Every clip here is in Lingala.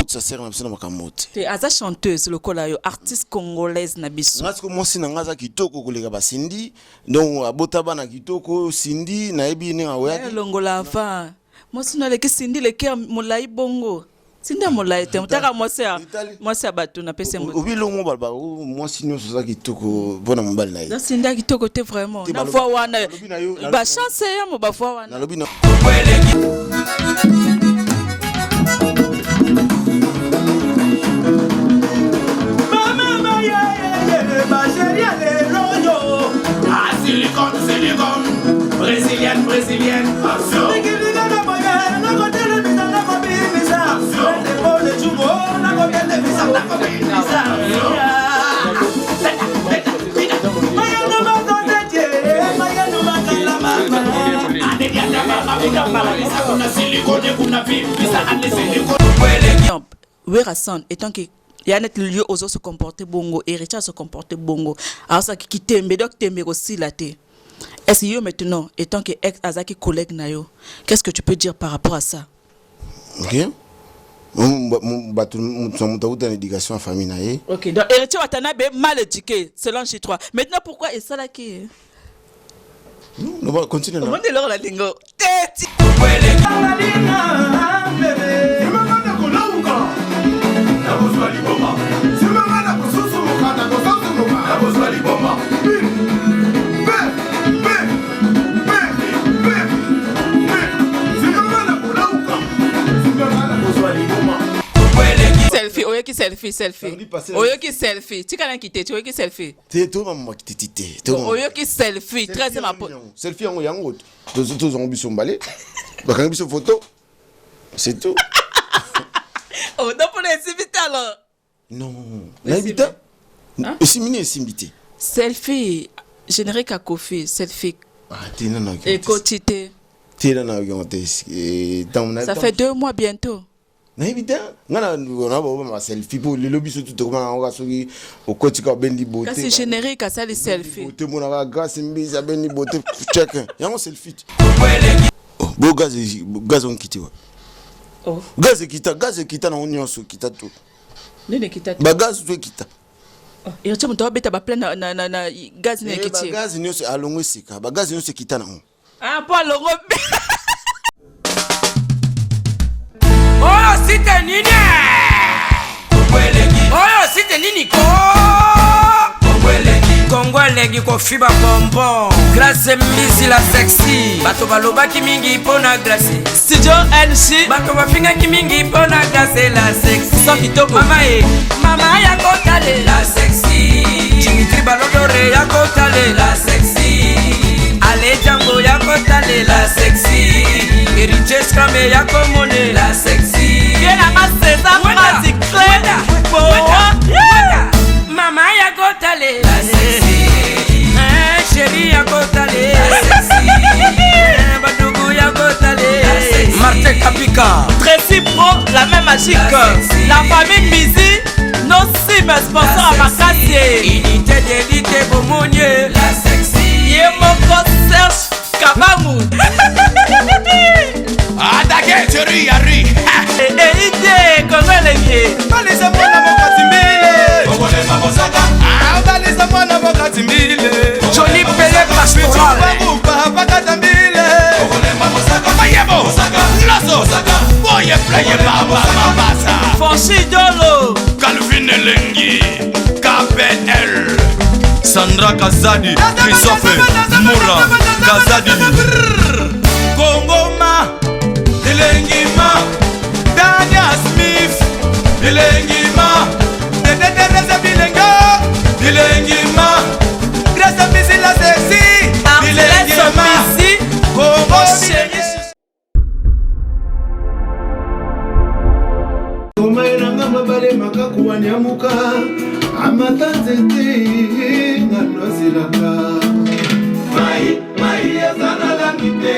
Ça sert à ça makamote. Tu es chanteuse le colayo artiste congolaise na biso. Ngasiko mosi na ngaza kitoko kolega ba Cindy donc abotaba na kitoko Cindy na ebi ni awya. Longola fa. Mosi na leke Cindy leke molai bongo. Cindy molai te mutaka mosi abatu na pese mo. Obilo mo balba mosi nyo soza kitoko bona mobali na ye. Na Cindy kitoko te vraiment. Na fois wana ba chance ya mo ba fois wana. Na lobi na. Brésilienne, action. Werason étant que il y a net lieu aux autres se comporter bongo et Richard se comporter bongo. Alors ça qui tembe donc tembe aussi la té. Est-ce que maintenant étant que ex Azaki collègue nayo, qu'est-ce que tu peux dire par rapport à ça? OK. Mon éducation à famille naye. OK. Donc héritier Watanabe mal éduqué selon chez toi. Maintenant pourquoi est ça là qui non, on va continuer là. On est là la lingo. Selfie. Oyoki selfie. Tu connais qui t'es, tu oyoki selfie. T'es toi maman qui t'es. Oyoki selfie. Très c'est ma pote. Selfie en yango. Tous ont biso balé. Ba kan biso photo. C'est tout. Oh, non pour les invités alors. Non. L'invité. Simini est invité. Selfie générique à Kofi, selfie. Ah, t'es non. Et quotité. T'es non. Ça fait 2 mois bientôt. Na évident ngana na ba selfie pour le lobby surtout comment on va soki au kotika bendi beauté c'est générique à ça les selfies beauté mon na grâce mbiza bendi beauté check yango selfie bo gaz on kiti wa gaz kita na onyoso kita tu nene kita ba gaz tu kita et tu m'as beta ba plein na gaz ne kiti ba gaz nyoso alongo sika ba gaz nyoso kita na pas longo. Oh, c'était nini? Oh, c'était nini? Kongolegi ko fiba bonbon. Grâce misi la sexy. Bato baloba ki mingi pona glace. Studio NC. Bato bafinga ki mingi pona glace la sexy. So kitoko. Mama ya kotale la sexy. Dimitri Balodore ya kotale la sexy. Ale Django ya kotale la sexy. Héritier Scramé ya komone la sexy. Viens à César Magic Mama ya kotale la sexy. Chérie ya kotale la sexy. Badougou ya kotale la sexy. Martin Kapika Tracy Pro, la même magique. La famille Mizi, nos sim sponsors à Makassie. Unité d'élite Bomonier la sexy. Yemoko Serge Kabamu. Adake Thierry Yari. Idée, comment les Balisa mwana mokatimbile. Bongole mabosaka. Balisa mwana mokatimbile. Jolie Pelé pastoral. Baruba bakatambile. Bongole mabosaka. Mayebo. Lazo. Boye playe baba mabasa. Fonchi Dolo. Calvin Elengi. KPL. Sandra Kazadi. Christophe Moura. Kazadi. Kongoma. Elengima. Dania Smith. Elengima. Teresa Bilenga. Elengima. Grâce Misi la sexy. Elengima. Congo chéri. Omainanga mabale makakuwa nyamuka amata nzete nganosilaka mai ezana langite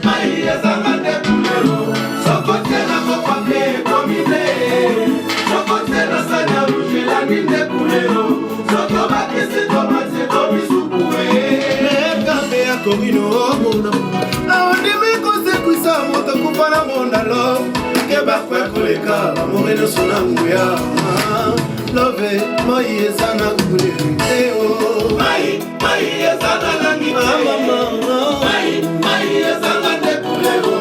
mai ezana ndekulero sokote na kopambe komine sokote na sanya rouge la ndekulero soko bakese tomate komisukuwe kambe ya komino mona awandimi kose kuisa moto kupana mondalo ke bakwe koleka moreno sona nguya love mai ezana kulero mai ezana langite mai ezana ndekulero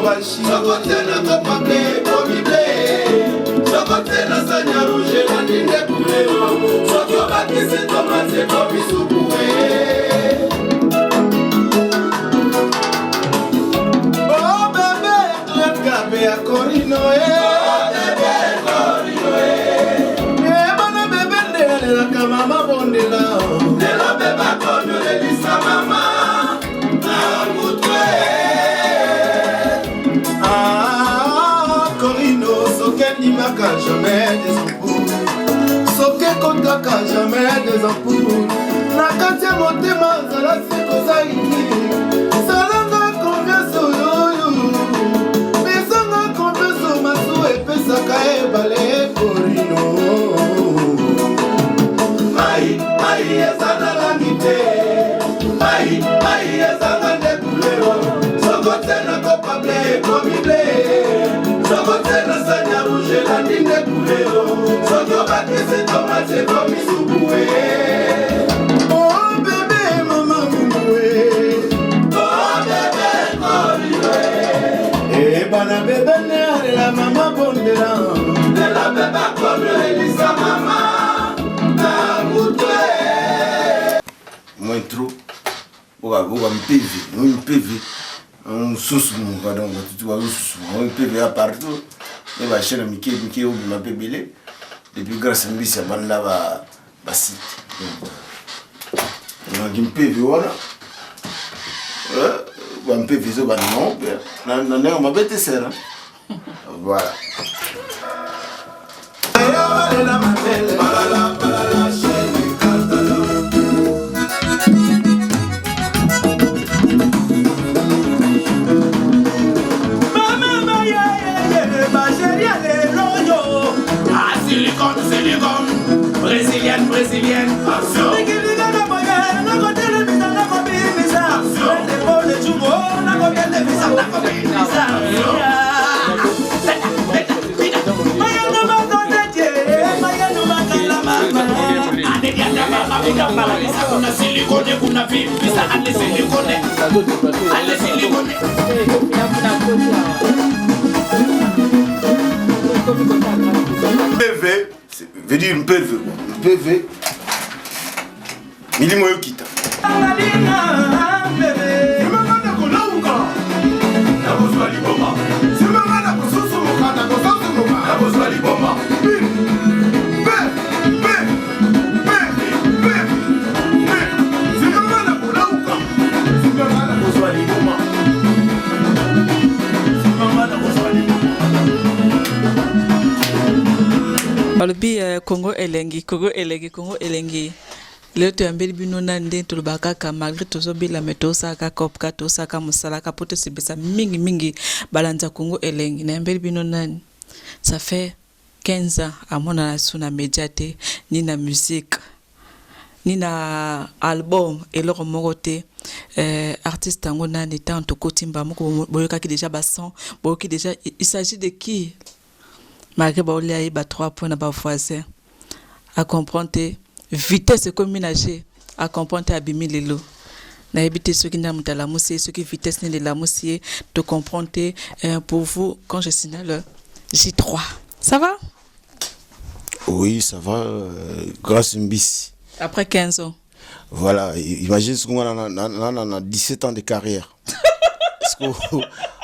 sokote na kopambe komine sokote na sanya rouge la ndekulero soko bakese tomate komisukuwe Bea corino bebe corino bana bebe de la mama bondela de la beba con le lisa mama amutwe corino soke ni maka jamais des amours soke kontaka jamais des amours na katia motema zala siko zaidi salanga confiance Sakae bale corino mai ezana langite mai ezana ndekulero sokote na kopable komile sokote na sanya rouge la ndekulero soko bakese tomate komisukuwe oh bébé mama mumwe oh bébé corino bana bébé ne la mama bondela de la bébé comme Elisa mama na mutwe moins trop boga MPV un sous mon pardon tu vois sous un PV à partout et va chez Mickey ou ma bébé depuis grâce à lui ça banda ba site donc un PV voilà un peu visé par non, on m'a bête serre. Voilà. Brésilienne, kuna silikone kuna vipisa ale silikone PV veut dire PV milimo yokita balobi Congo elengi leo toyambeli bino na nde toloba kaka malgré tozobela me tosaka kopka tosaka mosalaka po tosebisa mingi balanza Congo elengi nayambeli bino nani ça fait 15 ans amona sur na média te ni na musique ni na album eloko moko te artiste yango nani ta ntokotimba moko boyokaki déjà bason boyoki déjà il s'agit de qui malgré baolia ye ba 3 points na ba voisin à comprendre vitesse communagée à comprendre abimi lelo na habité ceux qui n'aiment la musique ceux qui vitesse ne la musique de comprendre pour vous quand je signale J3 ça va? Oui ça va grâce Mbisi après 15 ans voilà imagine ce qu'on a 17 ans de carrière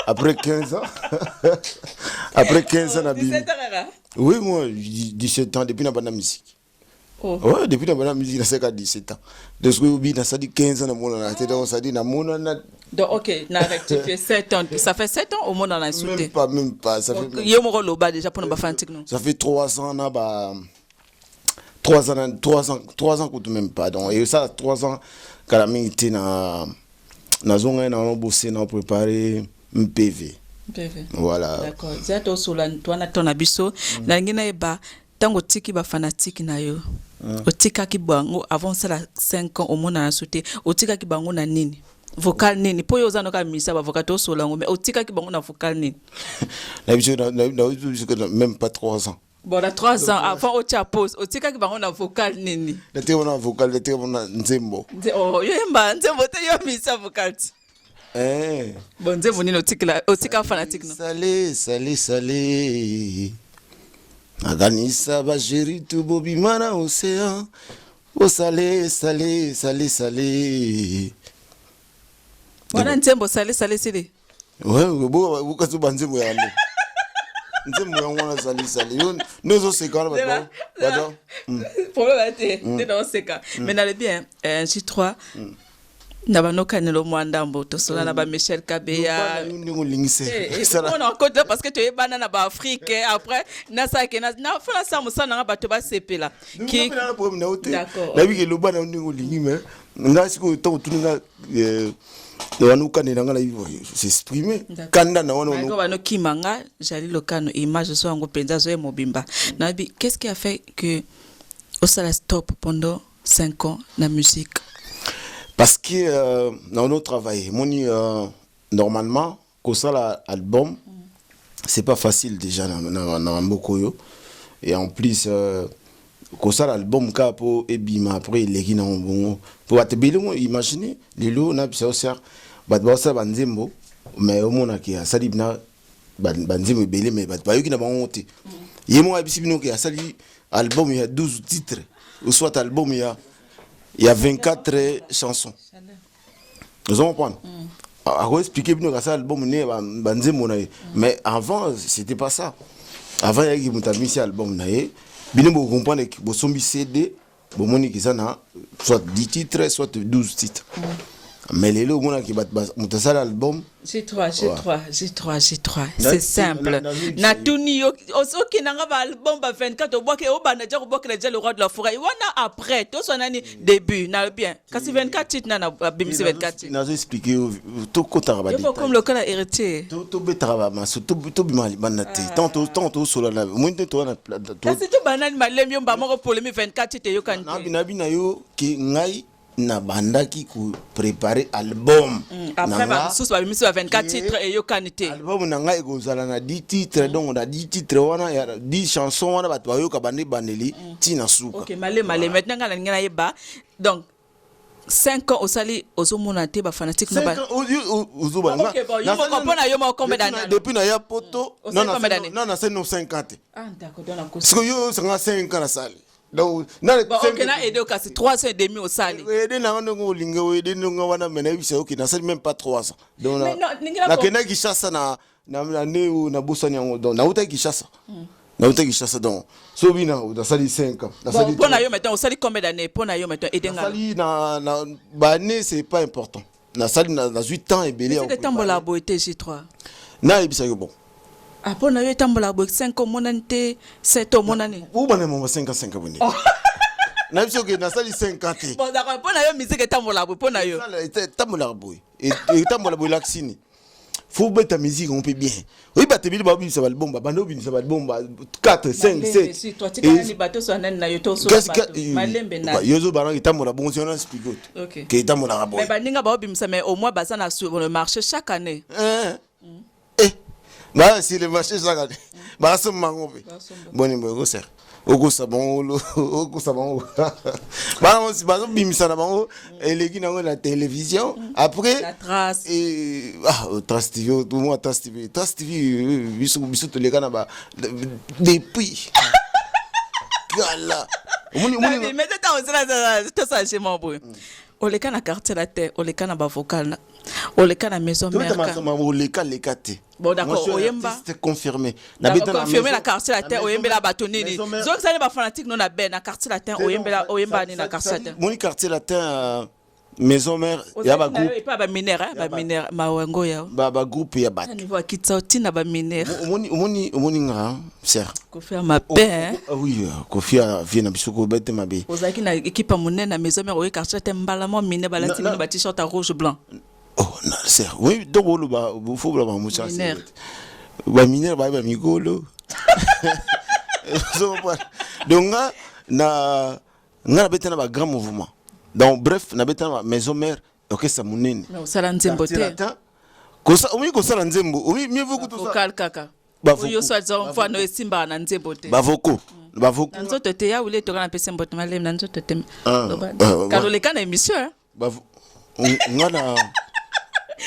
après 15 ans après 15 ans 17 ans oui moi 17 ans depuis la bande musique Oh. Ouais, depuis la musique, na 5 à 17 ans. Donc, oui, na ça dit 15 ans, na mon na donc ça dit na mon na. Donc, ok, na rectifié 7 ans. Ça fait 7 ans au monde dans la souté. Même pas, ça fait. Il y a mon rôle bas déjà pour nous fantique non. Ça fait 3 ans na ba 3 ans que même pas. Donc, et ça 3 ans quand la était na zone na bossé na préparer un PV. PV. Voilà. D'accord. Zato sola toi na ton abiso na ngina eba tango tiki ba fanatique na yo. Otika ki bango avant ça 5 ans au monde na souté. Otika ki bango na nini? Vocal nini? Po yo zano ka misa ba vocal to sola ngo mais otika ki bango na vocal nini? Même pas 3 ans. Bon, là 3 ans avant au pause, otika ki bango na vocal nini? L'été on a vocal, l'été on a nzembo. Oh, yo mba nzembo te yo misa vocal. Bon nzembo nini otika fanatique no? Salé. Aganisa bajeri tu bobimana océan. Oh salé. Wana nzembo salé sile. Ouais, bo kasu banzembo ya ande. Nzembo ya wana salé. Nous aussi quand même. Pardon. Problème t'es dans ce cas. Mais n'allez bien, J3 Nabano kanelo mwandambo to sola na ba Michel Kabeya. On a encore parce que tu es banana ba Afrique après na ça que na fala ça musa na ba to ba CP là. Qui d'accord. La vie que le bana ndingo lingi mais nga siko to tuninga wanuka nanga la s'exprimer. Kanda na wana no. Bano kimanga jali lokano image so ngo penza zo mobimba. Na bi qu'est-ce qui a fait que au sala stop pendant 5 ans la musique? Parce que dans notre travail, normalement, quand ça l'album, c'est pas facile déjà dans Mokoyo. Et en plus, quand ça l'album, capo et bima après les qui n'ont bon. Pour être bien, imaginez les lots n'a pas ça, ça banzembo, mais au moins qui a sali na banzembo belé mais pas eu qui n'a pas honte. Il y a moi abisibino qui a sali album il y a 12 titres, ou soit album il y a 24 chansons. Vous comprenez? À expliquer bien que ça album mais avant c'était pas ça. Avant il y a eu un album bien vous comprenez que vous sommes CD, vous monique ça na soit 10 titres soit 12 titres. Mais les lots qui battent ça l'album J3 c'est simple na tuni yo osoki nanga ba album ba 24 oboke obana ja oboke déjà le roi de la forêt wana après to so nani début na bien kasi 24 titres na bimisi 24 titres na expliquer to kota ba détail comme le cas héritier to betara ba so to bimali banate tant solo la mwinte to na kasi to banani malemi mba moko polemi 24 titres yo kan na bina yo ki ngai na bandaki ku préparer album après ba sous ba bimisi 24 titres et yo kanité album na ngai ekozala na 10 titres donc na 10 titres wana ya 10 chansons wana bato bayo ka bandeli tina suka. OK malé maintenant ngala ngana yeba donc 5 ans osali ozomona te ba fanatique na ba ozoba nga OK bon yo comprendre yo mo combien d'années depuis na ya poto non na 50 d'accord donc la cause parce que yo 5 ans na salle donc OK na aider au cas 3 ans et demi au sali aider na ngo linga aider ngo wana mena bisa OK na salle même pas 3 ans donc na kena ki chassa na neu na bosani ngo donc na uta ki chassa na uta ki chassa donc so bina na salle 5 ans na salle pour na yo maintenant au sali combien d'années pour na yo maintenant aider nga salle na ba année c'est pas important na salle na 8 ans et belé c'est tambola boité J3 na bisa yo bon. Ah, pour nous, tambola boy 5 ans monante 7 ans monane. Où bané mon 5 bonné. Na biso que na sali 50. Bon d'accord, pour nous musique tambola boy, pour nous. Tambola boy. Et tambola boy laxini. Faut mettre musique on peut bien. Oui ba te bi ba bi ça va le bomba, bando bi ça va le bomba 4 5 7. Si toi tu connais bateau so nan na yo to so malembe na. Yo zo barang tambola bon si on explique. OK. Que tambola boy. Mais ba ninga ba bi ça mais au moins ba ça na sur le marché chaque année. Bah si le marché ça bah ça mango bon numéro c'est au sabon bah on si bah bimisa na bango et les gars na la télévision après la trace et trace TV tout moi trace TV biso to les gars ba depuis gala mais t'as aussi ça chez moi boy oleka na quartier la terre, oleka na ba vocal, oleka na maison mère. Oleka lekate. Bon d'accord, oyemba. C'est confirmé. Confirmé la quartier la terre, oyemba la batonini. Donc ça n'est pas fanatique non na ben na quartier la terre, oyemba ni na quartier la terre. Mon quartier la terre maison mère, il y a ba groupe. Et pas ba minère, ba minère, ma wango ya. Ba groupe ya bat. Niveau kitsa tina ba minère. Omoni nga, sœur. Ko faire ma paix. Oui, ko faire vient na bisoko bête ma bé. Ozaki na équipe monene na maison mère, oye quartier la terre mbala mo minère bala tini ba t-shirt à rouge blanc. Oh, non, sœur. Oui, donc on va faut la moussa. Ba minère ba migolo. Donc na bête na ba grand mouvement. Donc bref, na bête na maison mère, OK ça monene. Mais osala nzembo te. Kosa oui kosala nzembo. Oui, mieux vaut que tout ça. Vocal kaka. Yo so disons fois no esimba na nzembo te. Bavoko. Nzoto te ya ule to kana pesa mboto malem na nzoto te. Karoleka na émission hein. Ngana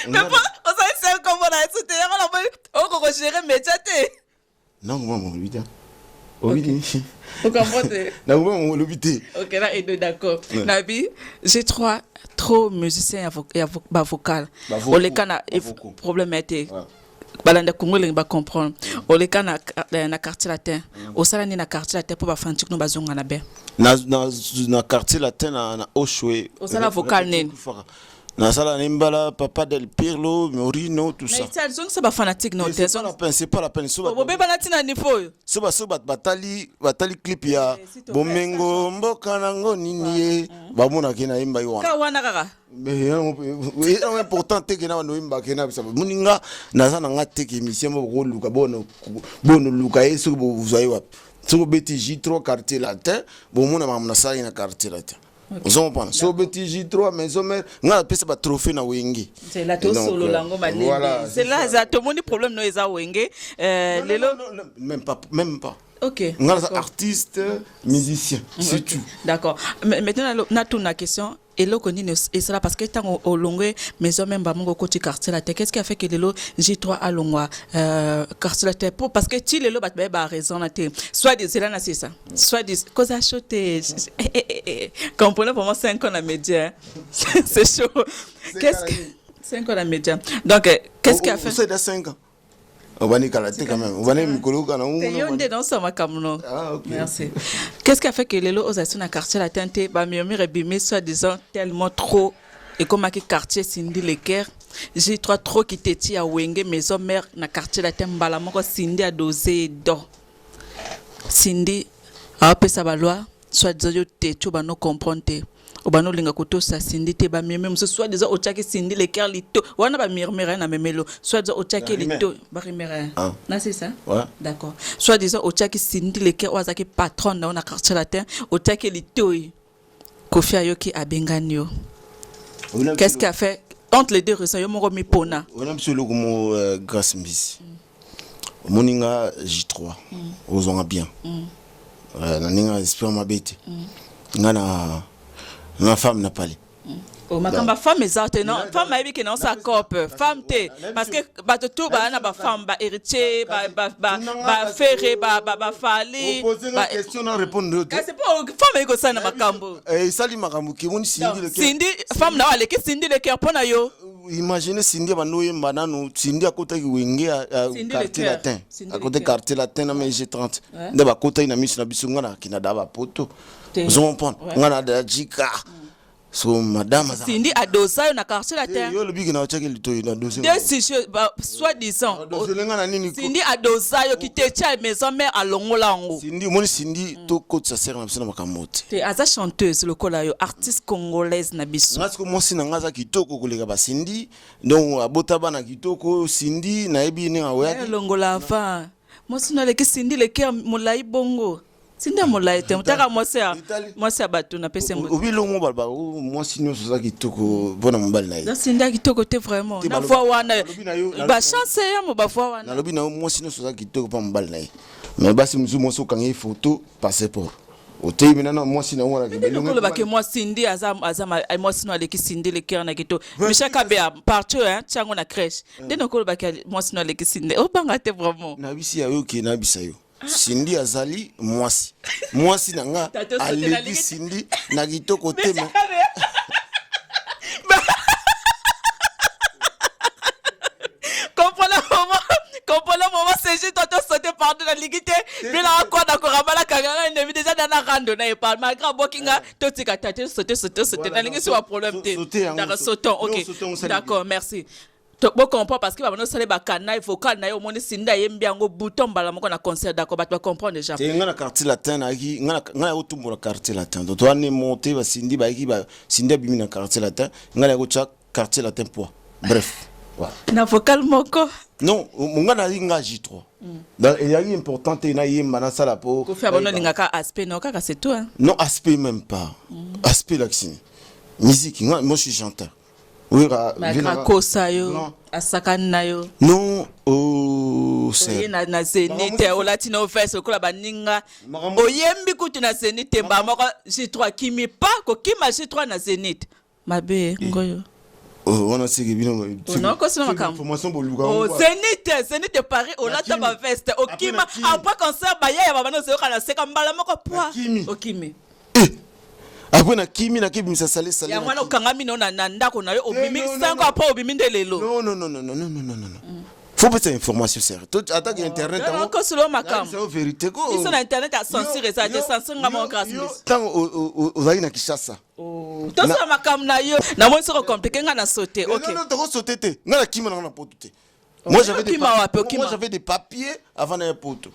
mais pas osala c'est comment na eso te ya na ba ko gérer média te. Non, maman, lui oui. Vous comprenez? Ok, là, et deux, d'accord. Nabi, j'ai trop musiciens et vocal. On les can problème était. Balanda Congo les ba comprendre. On les can na quartier latin. Au sala ni na quartier latin pour ba fantique no bazonga na be. Na quartier latin na Oshwe. Au sala vocal nen. Na sala nimbala papa del Pirlo Morino tout ça. Mais ça zone ça ba fanatique non te c'est pas la peine so ba banati na niveau so batali clip ya bomengo mboka nango nini ba mona kina imba yo ka wana kaka mais important te kina no imba kina bisa muninga na sana ngate ki mission mo luka bono luka yesu bo vuzayi wa so beti J3 quartier latin bo mona mamna sa ina quartier latin. Vous comprenez? So beti J3 maison mère, nga pesa ba trophée na wengi. C'est là tout solo lango malé. C'est là ça tout monde problème no eza wenge. Lelo même pas. OK. Nga artiste, musicien, c'est tout. D'accord. Maintenant na tout na question et là qu'on et cela parce que tant au longue maison même ba mongo côté quartier la tête qu'est-ce qui a fait que lelo J3 à longwa quartier la tête parce que ti lelo ba raison na té soit des là c'est ça soit des cause acheter comprenez pour moi 5 ans à média c'est chaud qu'est-ce que 5 ans à média donc qu'est-ce qui a fait c'est de 5 ans on va nicaler quand même on va mikolo kana on dans ça makamuno. Ah OK. Merci. Qu'est-ce qui a fait que les lots aux na quartier la tente ba murmure bimé soit disant tellement trop et comme qui quartier Cindy Leker j'ai trop qui téti à wenge maison mère na quartier la tente bala moko Cindy a dosé do Cindy a pesa ba loi soit disant yo tétu ba no comprendre obano linga koto sa Cindy te ba même ce soit déjà ochaki Cindy Leker lito wana ba murmure na memelo soit déjà ochaki lito ba murmure na c'est ça ouais d'accord soit disant ochaki Cindy Leker wazaki patron na quartier latin ochaki lito Kofi Ayoki abenganyo qu'est-ce qui a fait entre les deux raisons yo moko mi pona on a monsieur le comme grâce mbisi moninga J3 ozonga bien na ninga esprit ma bête ngana ma femme n'a pas oh makamba femme ezate non femme aibi que non sa cop femme te parce que ba tout ba na ba femme ba héritier ba ferré ba fali poser une question na répondre c'est pas femme ego sana makambo sali makambo ki moni Cindy femme na wale ki Cindy le cœur pona yo imaginez Cindy banoye mbananu Cindy akota ki wenge quartier latin akota quartier latin na G30 ndaba kota ina miss na bisunga na kinadaba poto vous comprenez ngana da jika so madame Cindy adosa na quartier latin yo le bigi na ochaki lito na dossier des soit disant Cindy adosa yo ki te tia maison mère à longola ngo Cindy moni Cindy to coach sa sœur na bisona makamote te aza chanteuse lokola yo artiste congolaise na biso ngasi ko mosi na ngaza kitoko koleka ba Cindy donc abota bana kitoko Cindy na ebi ni awe longola va mosi na leki Cindy le cœur molai bongo Cindy molai te mutaka mosi abatu na pese mbo obi longo balba mosi no so kitoko bona mbali na ye Cindy kitoko te vraiment na voix wana ba chance ya mo ba voix wana na lobi na mosi no so kitoko pa mbali na ye mais basi musu moso kangi photo passeport otei mina mosi na wala ke belongo lo ba ke moi Cindy azama mosi no aleki Cindy le cœur na kito mishaka be partout hein chango na crèche deno ko lo ba ke mosi no aleki Cindy o banga te vraiment na bisi ya yo ke na bisa yo Cindy azali mwasi nanga aleki Cindy na kitoko tema pardon na ligité mais là quoi d'accord abala kanganga ne déjà dans la rando na pas malgré bokinga to tika tete sauter na lingi sur un problème d'accord sautons OK d'accord merci to bo comprend parce que ba no sale ba canal vocal na yo moni sinda yembi yango bouton bala moko na concert d'accord ba to comprendre déjà ngana quartier latin na ki ngana otumura quartier latin donc to ane monter ba sindi ba ki ba sinda bimi na quartier latin ngana ko cha quartier latin point bref voilà na vocal moko non ngana linga J3 donc il y a une importante na yemba na sala po ko faire bono linga ka aspect non kaka c'est tout hein non aspect même pas aspect l'accent musique moi je suis chanteur. Oui, non, oh, c'est na zenite o latino fest ko la baninga o yembi kutu na zenite ba moko J3 kimi pa ko kima J3 na zenite mabe ngoyo on a ségué bien non ko sino makam information boluga o zenite Paris o lata ba veste o kima après concert ba ya ba no se kana seka mbala moko poa o kimi après na kimi na kibimisa sale ya mwana okangami no na ndako na yo obimi sango après obimi ndelelo non faut pas cette information sérieux tout attaque internet non ko solo makam c'est vérité ko ils sont na internet à censurer ça de censurer ngamo grâce tant ozali na Kishasa to so makam na yo na mo soko compliqué nga na sauter OK non to sauter te nga na kimi na poto te moi j'avais des papiers avant na poto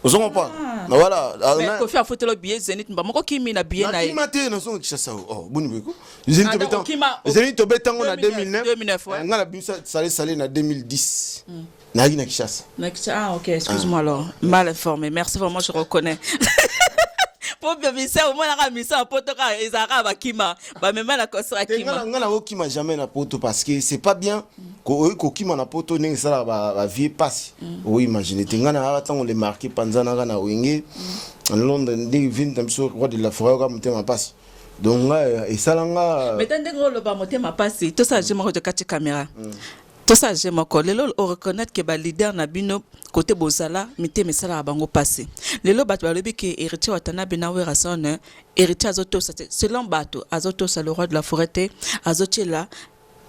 Ozongo pas. Voilà. Mais ko fi afoto lo billet Zenith mba moko kimi na billet na ye. Kimi te na songo Kishasa. Oh, boni beko. Zenith to betango na 2009. Nga na bisa salé na 2010. Na gi na Kishasa. Ah OK, excuse-moi alors. Mal informé. Merci vraiment, je reconnais. Pour bien au moins la mission poto ka ezara ba kima. Ba mema na kosra kima. Nga na okima jamais na poto parce que c'est pas bien. Ko kima na poto ningi sala ba vie passe. Oui, imaginez nga na attend les marquer panzana na wenge. En Londres des 20 sur roi de la forêt ka mutema passe. Donc et salanga mais tande ngolo ba mutema passe. Tout ça je me de kati caméra. Tout ça je me colle lelo o reconnaître que ba leader na bino côté bozala mité mesala bango passé lelo bato balobi ke héritier watana bina wera son héritier azoto selon bato azoto sa le roi de la forêt azotiela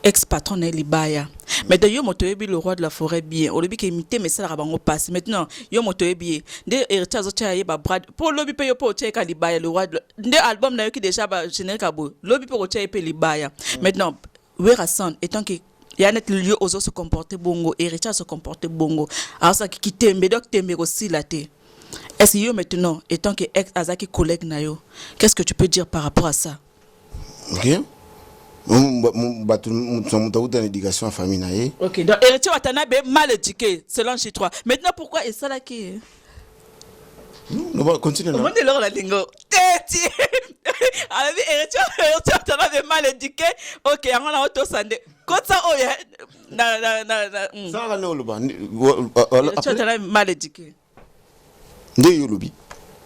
ex patron na libaya mais de yo moto yebi le roi de la forêt bien o lobi ke mité mesala bango passé maintenant yo moto yebi de héritier azotia ye ba brad pour lobi pe yo po cheka libaya le roi de album na yo ki déjà ba générique abo lobi pe ko tia pe libaya maintenant wera son étant que il y a net lieu aux autres se comporter bongo héritier se comporter bongo alors ça qui tembe donc tembe aussi la té est-ce que yo maintenant étant que ex azaki collègue na yo qu'est-ce que tu peux dire par rapport à ça OK mon éducation en famille na ye OK donc héritier watana be mal éduqué selon J3 maintenant pourquoi et ça là qui non va continuer là on est là la lingo teti alors héritier watana be mal éduqué OK on a auto sandé quand ça oh na ça va no loba tu as mal éduqué de yo lobi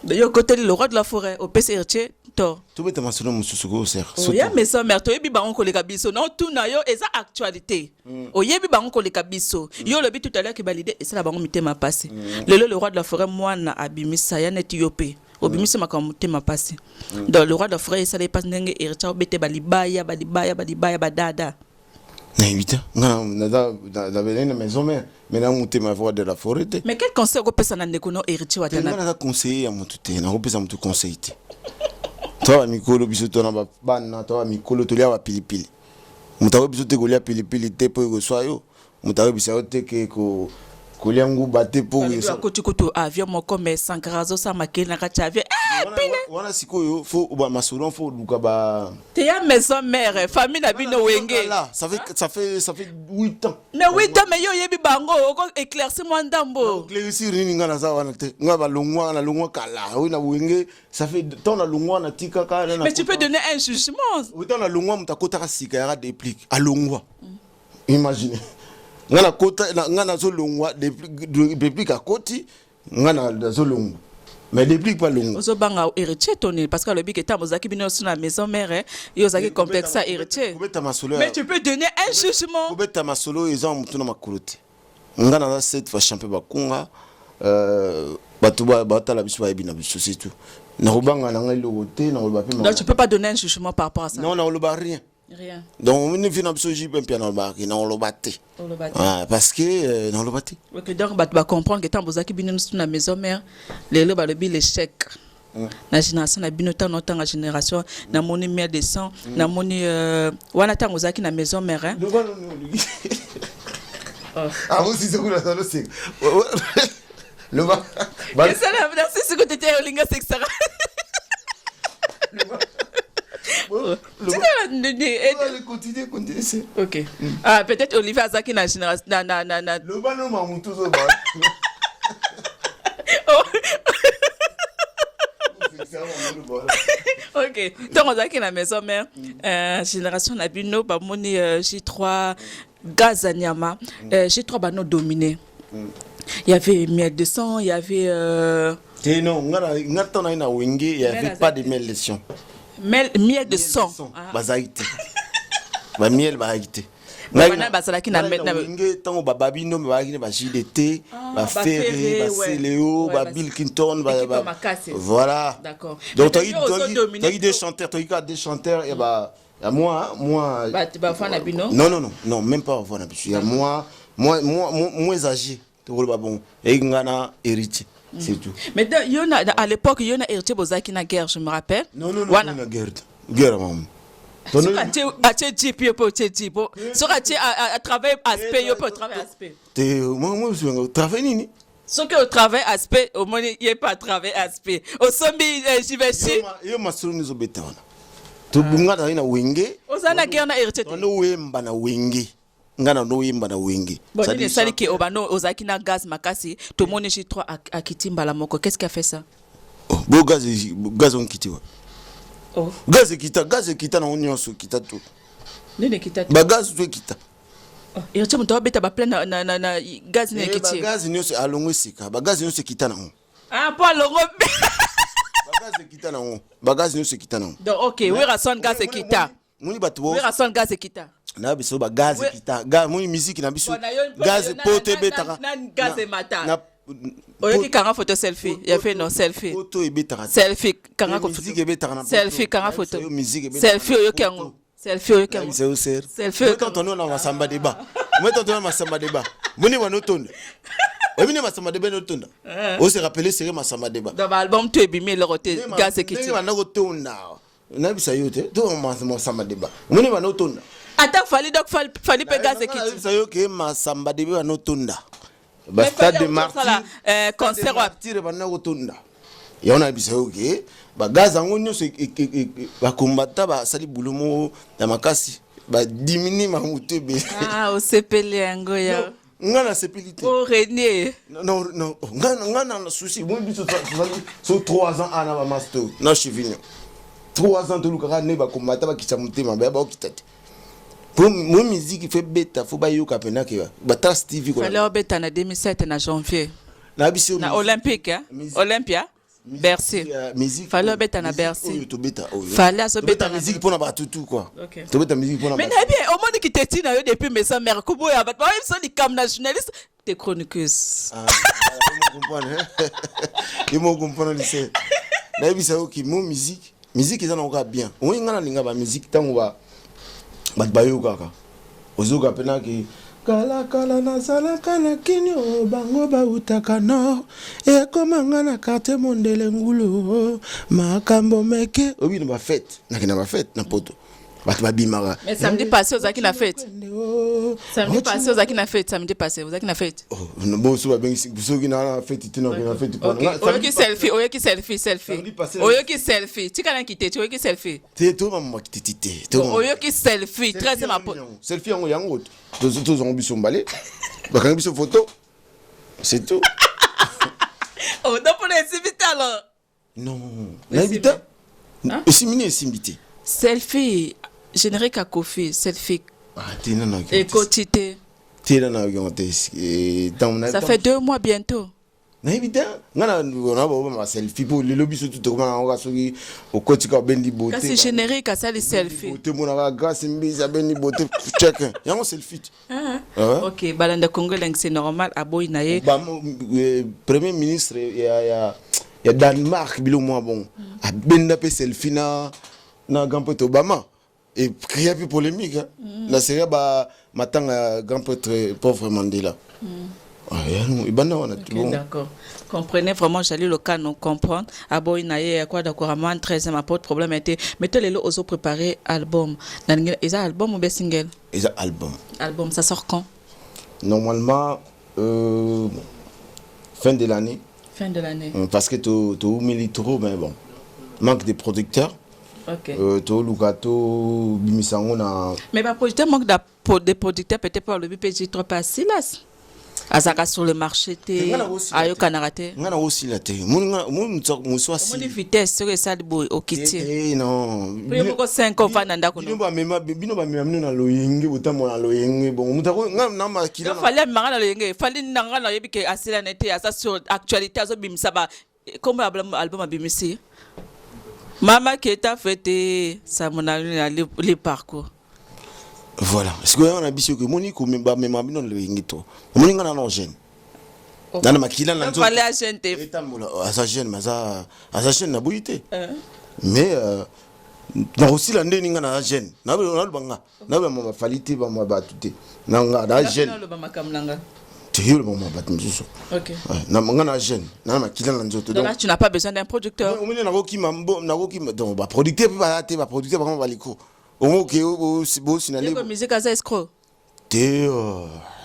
de yo côté le roi de la forêt au PC héritier to to beta masolo mususuko ser so ya mais ça mère to yebi bango ko le kabiso non tout na yo eza actualité o yebi bango ko le kabiso yo lobi tout à l'heure que validé et ça la bango mitema passé le roi de la forêt mwana abimisa ya net yopé obimisa makamute ma passé donc le roi de la forêt ça les passe ndenge héritier obete balibaya badada na 8 ans na une maison mère maintenant monter ma voix de la forêt mais quel conseil ko pesa na ndeko no héritier watana na conseiller ya mutu te na ko pesa mutu conseil te toi mikolo biso to na bana toi mikolo to lia ba pilipili mutawe biso te ko lia pilipili te po ko soyo mutawe biso te ke ko kolia nguba te po ça ko tukutu avion moko mais sankarazo sa makeli na kati avion wana sikoyo fo ba masolon fo luka ba te ya maison mère famille na bino wenge ça fait 8 ans mais 8 ans mais yo yebi bango ko éclaircir moi ndambo éclaircir ni ngana za wana te ngaba longwa na longwa kala oui na wenge ça fait tant na longwa na tika kala na mais tu peux donner un jugement oui tant na longwa mutakota ka sika ya déplique à longwa imaginez ngana kota ngana zo longwa déplique à koti ngana zo longwa mais déplique pas longwa ozo banga héritier toni parce que le big état mozaki bino sur la maison mère yo zaki complexe à héritier mais tu peux donner un jugement kubeta masolo ezan mutuna makuluti ngana za cette fois champion bakunga batu batala biso ba bina biso c'est tout na robanga na ngai logote na roba pe donc tu peux pas donner un jugement par rapport à ça non na roba rien Rien. Donc on ne vient absolument pas bien dans le bar, non le batté. Parce que dans le batté. OK, donc va comprendre que tant bozaki bino sur la maison mère, les le balobi l'échec. La génération na bino tant longtemps la génération na moni mère de sang, na moni wana tant bozaki na maison mère hein. Ah vous c'est quoi ça le c'est. Le va. Et ça là c'est ce que tu étais au linga sexa. Continue. OK. Ah peut-être Olivier Azaki na génération na. Le ba no mamutu zo ba. OK. Donc on a qui la maison mère génération na bino ba moni J3 Gazanyama J3 ba no dominé. Il y avait miel de sang, il y avait non, ngata na wenge, il y avait pas de miel de sang. Miel de sang. Bazaïté. Ba miel bazaïté. Bana bazalaki na wenge tango ba babino ba ba JDT, ba Ferré, ba Céléo, ba Bill Clinton, voilà. D'accord. Donc tu as des chanteurs et bah moi bah fana bino. Non, même pas fana bino. Moi âgé, tu vois bon et ngana héritier. C'est tout. Mais à l'époque, il y a héritier bozaki na guerre, je me rappelle. Non, guerre maman. Sur à JP pour JP. Sur à travailler aspect, yo pour travailler aspect. Moi je travaille ni. Sur que au travail aspect, au moins il est pas travail aspect. Au sombi j'y vais chez. Yo masuru nizo betana. To bunga na wenge. Ozana guerre na héritier. No wemba na wenge. Ngana no yimba na wengi ça dit ça qui obano ozaki na gaz makasi to moni J3 akitimba la moko qu'est-ce qui a fait ça bo gaz on kitiwa gaz kita na onyoso kita to nene kita ba gaz to kita et tu m'as beta ba plein na gaz ne kiti ba gaz nyoso alongo sika ba gaz nyoso kita na pas longo ba gaz nyoso kita na donc OK oui rason gaz kita muni batu oui rason gaz kita na biso ba gaz kita gaz moni musique na biso gaz pote betaka gaz mata oyoki kanga photo selfie ya fait non selfie photo ebetaka selfie kanga ko musique ebetaka na selfie kanga photo selfie oyoki yango selfie oyoki yango selfie quand on est dans masamba débat moi quand on est masamba débat moni wanotonda obine masamba débat notonda on se rappeler c'est masamba débat dans l'album tu ebimi le roté gaz kita ni wana kotonda na bisa yote to masamba débat moni wanotonda attends fallait pas gaz kiti ça yo ke masamba de ba notunda ba stade de martyr concert martyr ba na kotunda ya ona bisa yo ke ba gaz ngo nyoso ba kombata ba sali bulumo na makasi ba diminuer ma mutebe o sepele ngo ya ngana sepelité o René non ngana na souci moi biso so 3 ans ana ba master na chivino 3 ans de lukaka ne ba kombata ba kitsa mutema ba okitati. Pour mon musique fait bêta faut ba yoka pena ke ba tas TV quoi. Alors bêta na 2007 na janvier. Na biso na olympique hein? Olympia Bercy. Musique. Fallait bêta na Bercy. To bêta. Fallait so bêta musique pour na ba tout quoi. OK. To bêta musique pour na. Mais na bien au monde qui t'étine na yo depuis mes sa mère kubo ya ba même so di cam nationaliste t'es chroniqueuse. Ah, ils m'ont comprendre lycée. Na biso ki mon musique ils en ont bien. On ngana linga ba musique tango ba bayo kaka ozuka pena ki kala na sala kana kinyo bango ba utaka no e komanga na carte mondele ngulu makambo meke obino ba fête na fête na poto batu babimaka mais samedi passé ozaki na fête samedi passé ozaki na fête samedi passé ozaki na fête bon so ba bengi busoki na fête tino na fête pona oyoki selfie oyoki selfie tika na kite oyoki selfie te to mama kitite to oyoki selfie très ma selfie yango to zo biso mbale bakanga biso photo c'est tout oh donc pour les invités alors non l'invité simini simbité selfie générique à Kofi selfie et quotité ça fait 2 mois bientôt na évident ngana na ba selfie pour le lobby surtout to ma nga soki au kotika bendi beauté kasi générique à ça les selfie beauté mona grâce mbiza bendi beauté check yango selfie OK balanda congolais c'est normal aboy naye premier ministre ya Danemark bilo moi bon a benda pe selfie na gampo Obama et créer plus polémique hein. La série bah matanga grand prêtre pauvre Mandela. Okay, d'accord. Comprenez vraiment, j'allais le cas nous comprendre. Abo inaye quoi d'accord à moi 13e apporte problème était mais tous les autres préparé album. Ils a album ou bien single? Ils a album. Album ça sort quand? Normalement fin de l'année. Fin de l'année. Parce que tu militaro mais bon. Manque de producteurs. OK. To Lugato bimisango na Mais pas producteur manque de producteurs peut-être pas le BPJ trop pas Silas. Azaka sur le marché te ayo kanarate. Ngana aussi la te. Mun so asi. Mon vitesse sur ça de boy okiti. Non. Puis ko 5 ans fa nanda ko. Bino ba mema na loyenge botamo na loyenge bon mutako na makila. Fallait mangala loyenge, fallait nangala yebike asila nete asa sur actualité azo bimisa ba comme album abimisi. Mama qui t'a fêté ça mon les parcours. Voilà. Parce que on a biso que Monique mais ba même bino le ngito. Monique ngana no jeune. Nana makila na nzo. Fallait agente. Etambola asa jeune maza asa jeune na buité. Mais na aussi la ndeni ngana jeune. Na banga. Na ba mama falite ba mo ba tuté. Na ngana jeune. Na lo ba makamlanga. Tu es le moment battu. OK. Na ngana jeune. Na makila na nzo. Donc là tu n'as pas besoin d'un producteur. On est na roki mambo na roki donc ba producteur ba te ba producteur ba baliko. Au que beau signaler la musique à escroc te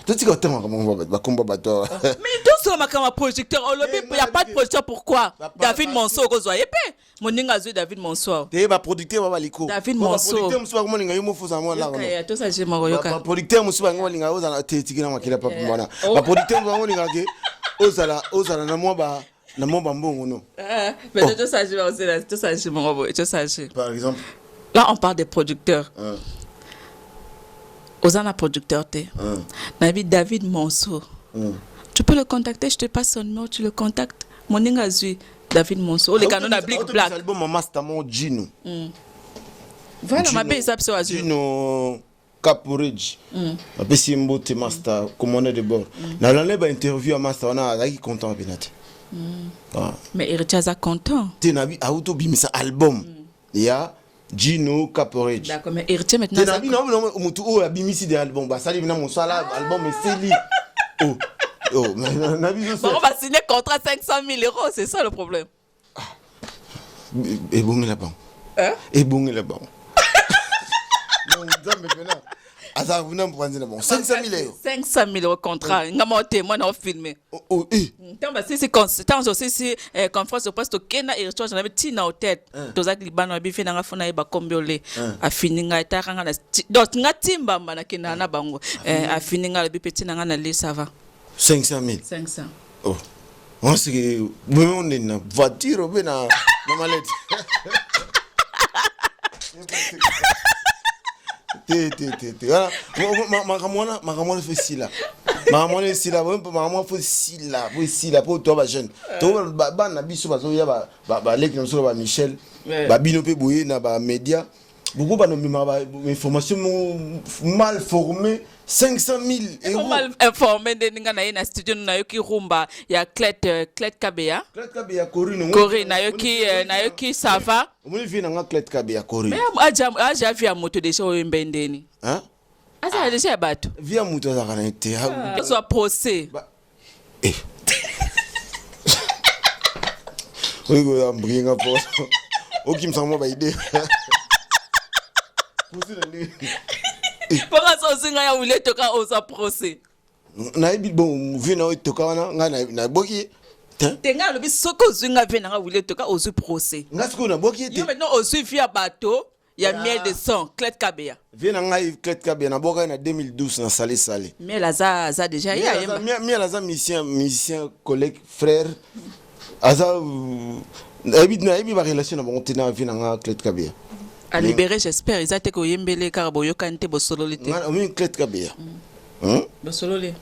tout ce que tu as combat bateau mais tout ça ma projecteur il y a pas de projecteur pourquoi David Monso ko zoye pe moninga zo David Monso te ba producteur ba liko David Monso producteur musuba ko moninga yo foza mo la ko to ça je mo yoka ba producteur musuba ngo moninga oza na te tikina makila papa mwana ba producteur ba moninga ke ozala na mo ba mbongo no mais tout ça je aussi tout ça je mo tout ça je par exemple. Là, on parle des producteurs. Osana producteur, David Monso. Tu peux le contacter, je te passe son nom, tu le contactes. Mon nom est David Monso. Les canons de Black Black. L'album Maman Stamo Gino. Voilà, ma belle étape sur Gino Caporidge. Ma belle Simbo te master, commandeur de bord. Dans l'année interview à master, on a qui content Benate. Mais Héritier est content. Tu n'as pas auto bimisa album. Il y a Gino Caporidge. D'accord, mais Héritier maintenant. Non, mutu o abimisi de album. Ba sali bina mon sala album et Célie. Mais nabi so. On va signer contrat 500 000 €, c'est ça le problème. Et bon là-bas. Hein? Et bon là-bas. Non, maintenant. Asa vous n'en prenez pas 500 000 €. 500 000 € contrat. Ngamo témoin on filmé. Tant bah si c'est conséquence aussi si conférence de presse to kena et j'en avais tina au tête. Tozak libano bi fina ngafuna ba kombiole. A fininga taranga na donc ngatimba mana kena na bango. A fininga bi petit na na li ça va. 500 000. 500. Oh. On sait que on est na voiture ou na mallette. Voilà. Makamona fait si là. Makamona si là, makamona fait si là pour toi ba jeune. Toi ba na biso ba zoya ba lek na so ba Michel. Ba bino pe boye na ba média. Beaucoup ba no information mal formée 500 000 €. Mal informé de ninga na ina studio na yoki rumba ya Clet Kabea. Clet Kabea Corine. Corine na yoki ça va. On vient na Clet Kabea Corine. Mais aja via moto déjà o mbendeni. Hein? Asa déjà bato. Via moto za kana te. Soit procès. Oui, go ambringa po. Okim sama ba ide. Pourquoi ça aussi nga wile toka osa procès? Na ibi bon vient na toka wana nga na boki. Tenga lobi soko zunga vena nga wile toka osu procès. Nga siko na boki te. Yo maintenant osu via bateau, ya miel de sang, Clet Kabea. Vient nga Clet Kabea na boka na 2012 na salé. Miel aza déjà ya yemba. Miel aza musicien collègue frère. Aza na ba relation na bon tena vient nga Clet Kabea. À libérer, j'espère. Ils ont été koyembele karaboyo kante bosololite. On a Clet Kabea. Bosolole.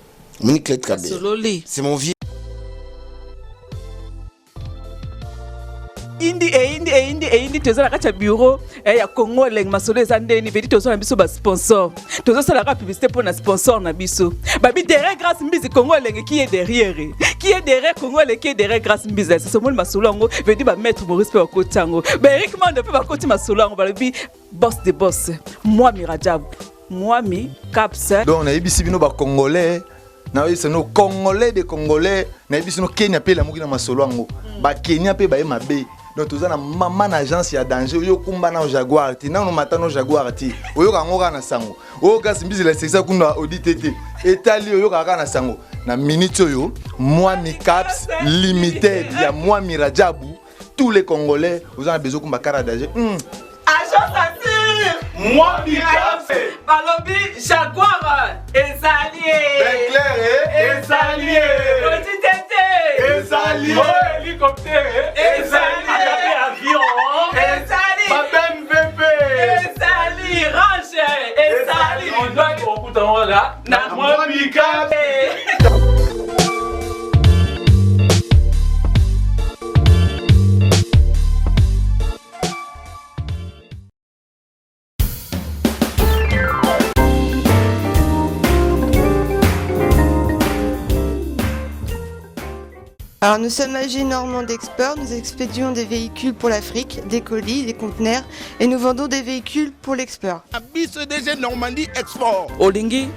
On Clet Kabea. Bosolole. C'est mon vieux. indi tozala kati ya bureau ya Congo leng masolo eza ndeni vedi tozala biso ba sponsor tozosala ka publicité pour na sponsor na biso babi derrière grâce mbizi Congo leng qui est derrière Congo leng qui est derrière grâce mbizi c'est ce mot masolo ngo vedi ba maître Maurice pe bakotango ba Eric Mande pe bakoti masolo ngo balobi boss de boss moi Mirajab moi mi caps donc na yebisi bino ba congolais na yebisi no congolais de congolais na yebisi no Kenya pe la moki na masolo ngo ba Kenya pe ba mabe donc toza na mama na agence ya danger oyo kumba na Jaguar ti na no matano Jaguar ti oyo kangoka na sango oyo kasi mbizi la sexa kuna auditete etali oyo kaka na sango na minute oyo moi mi caps limited ya moi Mirajabu tous les congolais vous avez besoin kumba kara danger agence assure Moi Mikafe balobi Jaguar ezalié Ben clair ezalié auditete ezali hélicoptère ezalié avion ezali Babem VP ezali range ezali on doit okuta wala na Moi Mikafe Alors nous sommes AG Normand Export, nous expédions des véhicules pour l'Afrique, des colis, des conteneurs et nous vendons des véhicules pour l'export. Bis DG Normandie Export olingi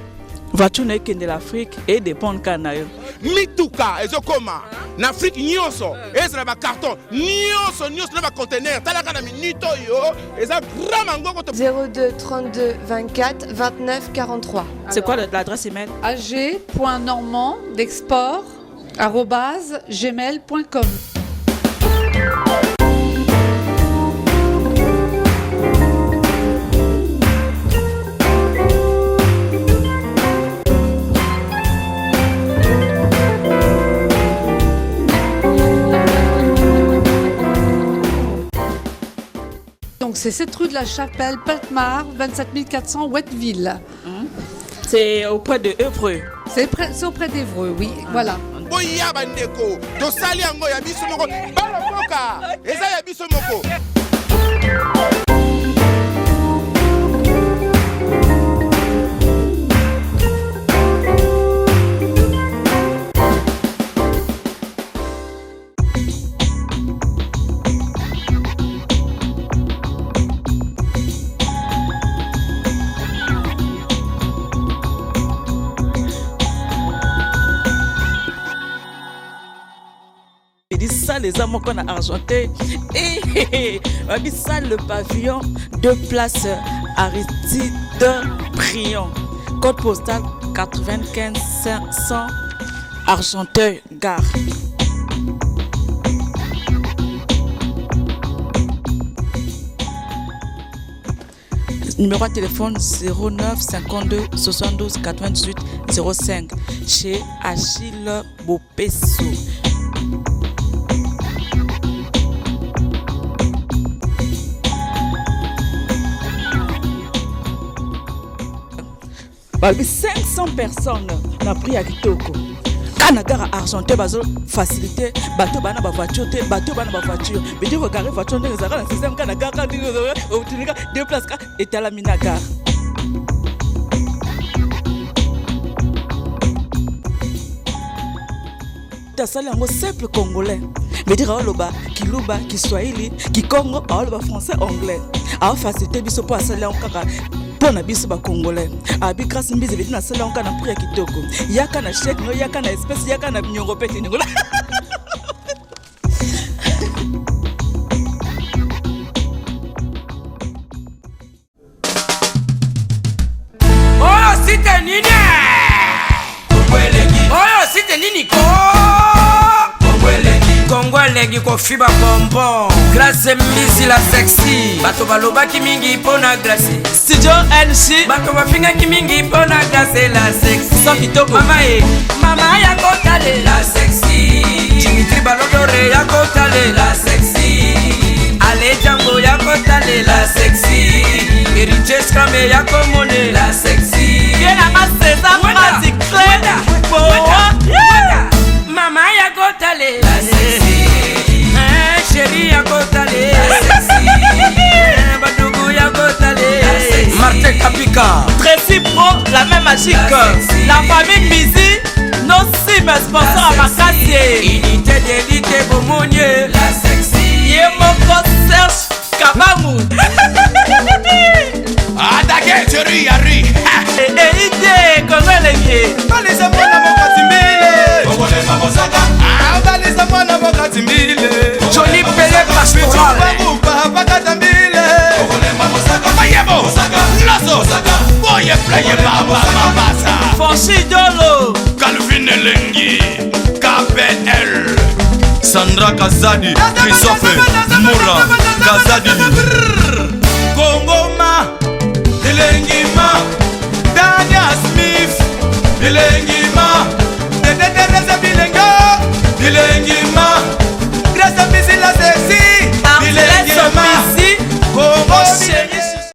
voiture na ekende l'Afrique et dépend kanayo mituka ezokoma na Afrique nyonso ezala ba carton nyonso na ba conteneur talaka na minute oyo eza grand mangoko 02 32 24 29 43. c'est quoi l'adresse email ag.normand.export@gmail.com. Donc c'est cette rue de la Chapelle, Peltmar, 27 400 Ouetteville. c'est auprès de Évreux C'est auprès d'Évreux, oui, voilà. boya bandeko tosali yango ya biso moko balokoka eza ya biso moko ça les amants qu'on a argenté et ça le pavillon de place Aristide Briand code postal 95 500 Argenteuil Gare. Numéro de téléphone 09 52 72 98 05 chez Achille Bopesso. Balbi 500 personnes na pris à Kitoko. Kana gare Argenté bazo facilité bateau bana ba voiture te bateau bana ba voiture. Mais dire garer voiture ndenge zaka na système kana gare au tunika deux places ka etala mina gare. Tasali yango simple congolais. Mais dire oloba kiluba kiswahili kikongo oloba français anglais. A facilité biso po asali yango kaka pona biso ba congolais abi grâce mbizi vedi na sala onka na prix ya kitoko yaka na chèque no yaka na espèce yaka na nyongo pete ningola Oh site nini oh site nini ko Kongolegi ko fiba bonbon Glace mbizi la sexy bato balobaki mingi pona glace Studio NC bato bafingaki mingi pona glace la sexy so kitoko mama ya kotale la sexy Dimitri Balodore ya kotale la sexy Ale Django ya kotale la sexy Eric Scrame ya komone la sexy Yena maseza mati clé mama ya kotale la sexy chérie ya kotale kotale Badougou ya kotale Martin Kapika Tracy Pro, la même magique. La famille Mizi, nos cimes sponsors à Makassi. Unité d'élite Bomounier La sexy Yemoko Serge Kabamou. Adake chori yari. Ide, comment les Balisa mwana mokati mbile. Ogole mabosaka. Balisa mwana mokati mbile. Johnny Pelé Pastoral Babuba bakata mbile. Ogole mabosaka. Mayebo. Lazo. Boye pleye baba mabasa. Fonchi Dolo. Calvin Elengi. KPL. Sandra Kazadi. Christophe Moura. Kazadi.